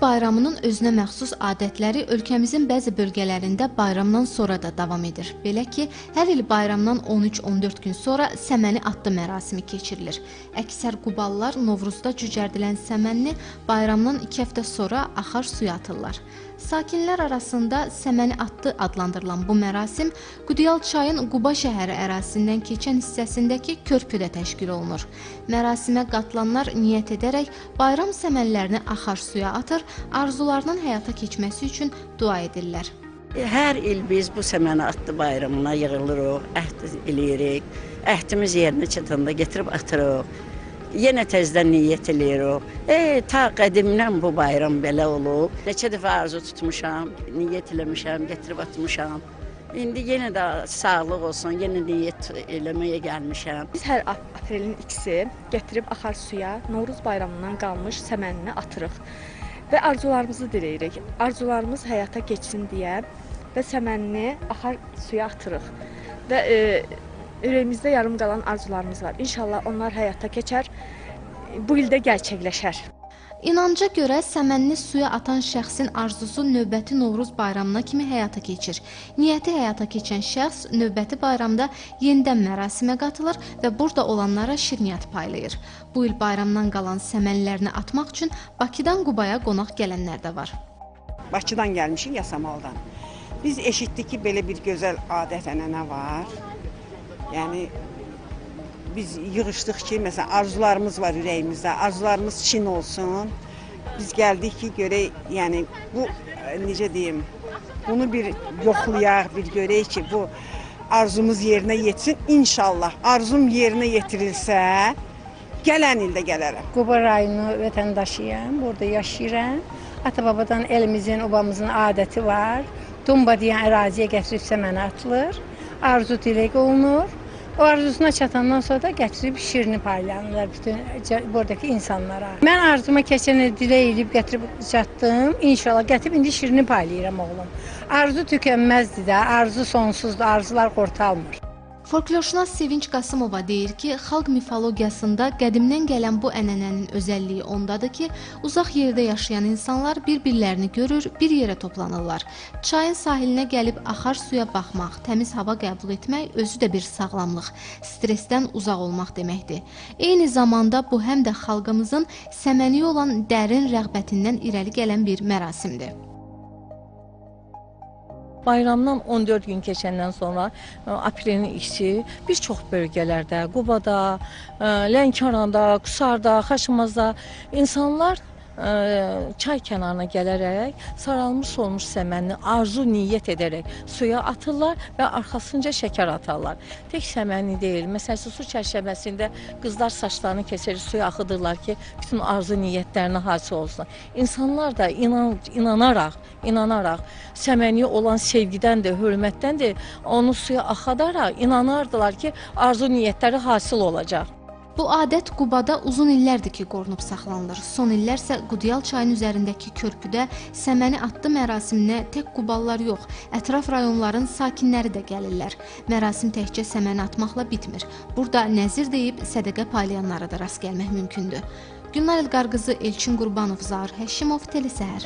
bayramının özünə məxsus adətləri ölkəmizin bəzi bölgələrində bayramdan sonra da davam edir. Belə ki, hər il bayramdan 13-14 gün sonra səməni atdı mərasimi keçirilir. Əksər Quballılar Novruzda cücərdilən səmənini bayramdan 2 həftə sonra axar suya atırlar. Sakinlər arasında səməni atdı adlandırılan bu mərasim Qudiyal çayın Quba şəhəri ərazisindən keçən hissəsindəki körpüdə təşkil olunur. Mərasimə qatılanlar niyyət edərək bayram səmənlərini axar suya atır, arzularının həyata keçməsi üçün dua edirlər. Hər il biz bu səməni atdı bayramına yığılırıq, əhd eləyirik, əhdimiz yerinə çatanda getirib atırıq. Yenə təzdən niyyət eləyirik. Ta qədimdən bu bayram belə olub. Neçə dəfə arzu tutmuşam, niyyət eləmişəm, getirib atmışam. İndi yenə də sağlıq olsun, yenə niyyət eləməyə gəlmişəm. Biz hər aprelin ikisi gətirib axar suya Novruz bayramından qalmış səmənini atırıq və arzularımızı diləyirik. Arzularımız həyata keçsin deyə və səmənini axar suya atırıq və ürəyimizdə yarım qalan arzularımız var. İnşallah onlar həyata keçər, bu ildə gerçəkləşər. İnanca görə səmənini suya atan şəxsin arzusu növbəti Novruz bayramına kimi həyata keçir. Niyyəti həyata keçən şəxs növbəti bayramda yenidən mərasimə qatılır və burada olanlara şirniyyat paylayır. Bu il bayramdan qalan səmənlərini atmaq üçün Bakıdan Qubaya qonaq gələnlər də var. Bakıdan gəlmişik, Yasamaldan. Biz eşitdik ki, belə bir gözəl adət-ənənə var. Yəni, biz yığışdıq ki, məsələn, arzularımız var ürəyimizdə, arzularımız Çin olsun. Biz gəldik ki, görək, yəni, bu, necə deyim, bunu bir yoxlayaq, bir görək ki, bu arzumuz yerinə yetsin. İnşallah, arzum yerinə yetirilsə, gələn ildə gələrəm. Quba rayonu vətəndaşıyam, burada yaşayıram. Ata-babadan elimizin, obamızın adəti var. Dumba deyən əraziyə gətirib səməni atılır, arzu dilək olunur. O arzusuna çatandan sonra da gətirib şirini paylanırlar bütün buradakı insanlara. Mən arzuma keçən il dilə edib gətirib çatdım. İnşallah gətirib indi şirini paylayıram oğlum. Arzu tükənməzdir də, arzu sonsuzdur, arzular qurtarmır. Folklorşünas Sevinç Qasımova deyir ki, xalq mifologiyasında qədimdən gələn bu ənənənin özəlliyi ondadır ki, uzaq yerdə yaşayan insanlar bir-birlərini görür, bir yerə toplanırlar. Çayın sahilinə gəlib axar suya baxmaq, təmiz hava qəbul etmək özü də bir sağlamlıq, stressdən uzaq olmaq deməkdir. Eyni zamanda bu həm də xalqımızın səməniyə olan dərin rəğbətindən irəli gələn bir mərasimdir. Bayramdan 14 gün keçəndən sonra aprelin ikisi bir çox bölgələrdə, Qubada, Lənkəranda, Qusarda, Xaçmazda insanlar çay kənarına gələrək saralmış olmuş səmənini arzu niyyət edərək suya atırlar və arxasınca şəkər atarlar. Tək səməni deyil, məsələn su çərşəbəsində qızlar saçlarını keçirib suya axıdırlar ki, bütün arzu niyyətlərinə hasil olsun. İnsanlar da inanaraq səməniyə olan sevgidən də, hörmətdən də onu suya axadaraq inanardılar ki, arzu niyyətləri hasil olacaq. Bu adət Qubada uzun illərdir ki, qorunub saxlanılır. Son illər isə Qudiyal çayının üzərindəki körpüdə səməni atdı mərasiminə tək Quballar yox, ətraf rayonların sakinləri də gəlirlər. Mərasim təkcə səməni atmaqla bitmir. Burada nəzir deyib sədəqə paylayanlara da rast gəlmək mümkündür. Gülnar Elqar qızı, Elçin Qurbanov, Zahir Həşimov, Telesəhər.